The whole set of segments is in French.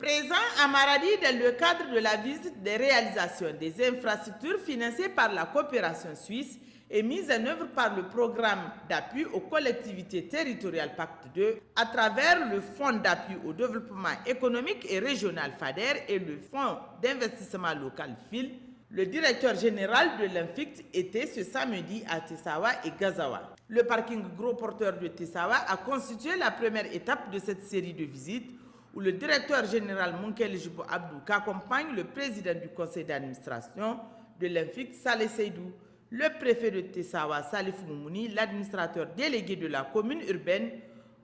Présent à Maradi dans le cadre de la visite des réalisations des infrastructures financées par la coopération suisse et mise en œuvre par le programme d'appui aux collectivités territoriales Pacte 2 à travers le Fonds d'appui au développement économique et régional FADER et le Fonds d'investissement local FIL, le directeur général de l'INFICT était ce samedi à Tessawa et Gazawa. Le parking gros porteur de Tessawa a constitué la première étape de cette série de visites où le directeur général Monkele Jibo Abdou accompagne le président du conseil d'administration de l'INFICT, Saleh Seydou, le préfet de Tessawa, Salif Moumouni, l'administrateur délégué de la commune urbaine,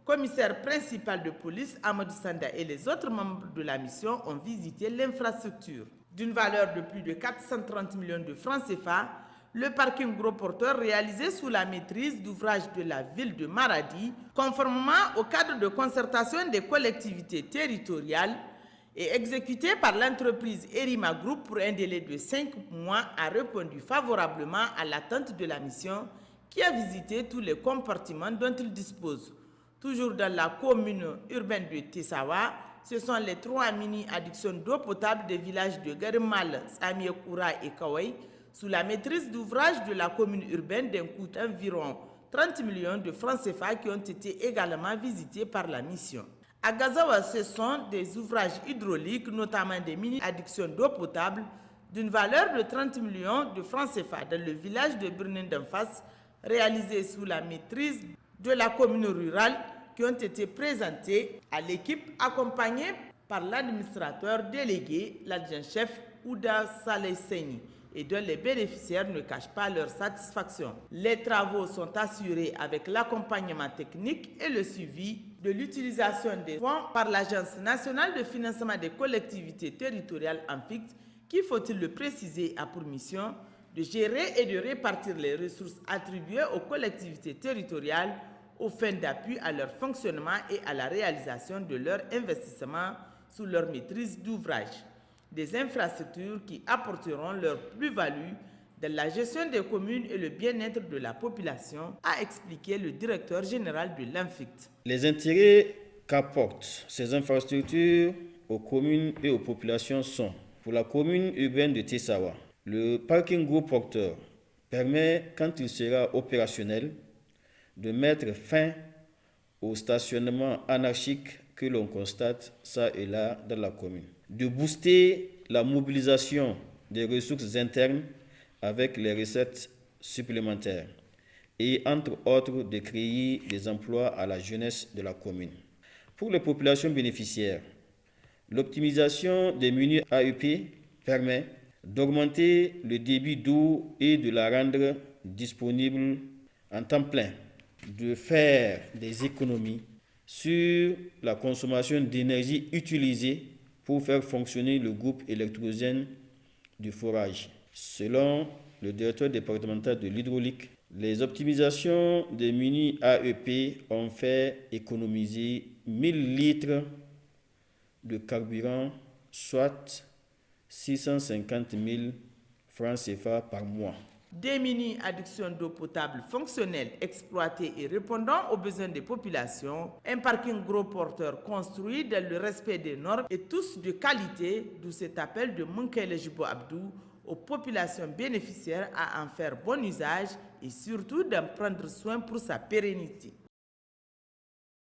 commissaire principal de police, Amadou Sanda et les autres membres de la mission ont visité l'infrastructure. D'une valeur de plus de 430 millions de francs CFA, le parking gros porteur réalisé sous la maîtrise d'ouvrage de la ville de Maradi, conformément au cadre de concertation des collectivités territoriales et exécuté par l'entreprise Erima Group pour un délai de 5 mois, a répondu favorablement à l'attente de la mission qui a visité tous les compartiments dont il dispose. Toujours dans la commune urbaine de Tessawa, ce sont les 3 mini-addictions d'eau potable des villages de Garimal, Samiekoura et Kawai, sous la maîtrise d'ouvrage de la commune urbaine d'un coût d'environ 30 millions de francs CFA qui ont été également visités par la mission. À Gazawa, ce sont des ouvrages hydrauliques, notamment des mini-addictions d'eau potable, d'une valeur de 30 millions de francs CFA dans le village de Brunin d'Enfas, réalisés sous la maîtrise de la commune rurale, qui ont été présentés à l'équipe accompagnée par l'administrateur délégué, l'adjoint-chef Ouda Saleh Seni, et dont les bénéficiaires ne cachent pas leur satisfaction. Les travaux sont assurés avec l'accompagnement technique et le suivi de l'utilisation des fonds par l'Agence nationale de financement des collectivités territoriales (ANFICT), qui, faut-il le préciser, a pour mission de gérer et de répartir les ressources attribuées aux collectivités territoriales aux fins d'appui à leur fonctionnement et à la réalisation de leurs investissements sous leur maîtrise d'ouvrage. Des infrastructures qui apporteront leur plus-value dans la gestion des communes et le bien-être de la population, a expliqué le directeur général de l'INFICT. Les intérêts qu'apportent ces infrastructures aux communes et aux populations sont, pour la commune urbaine de Tessawa, le parking gros porteur permet, quand il sera opérationnel, de mettre fin au stationnement anarchique que l'on constate ça et là dans la commune, de booster la mobilisation des ressources internes avec les recettes supplémentaires et, entre autres, de créer des emplois à la jeunesse de la commune. Pour les populations bénéficiaires, l'optimisation des menus AEP permet d'augmenter le débit d'eau et de la rendre disponible en temps plein, de faire des économies sur la consommation d'énergie utilisée pour faire fonctionner le groupe électrogène du forage. Selon le directeur départemental de l'hydraulique, les optimisations des mini AEP ont fait économiser 1000 litres de carburant, soit 650 000 francs CFA par mois. Des mini-addictions d'eau potable fonctionnelles, exploitées et répondant aux besoins des populations, un parking gros porteur construit dans le respect des normes et tous de qualité, d'où cet appel de Monkele Jibo Abdou aux populations bénéficiaires à en faire bon usage et surtout d'en prendre soin pour sa pérennité.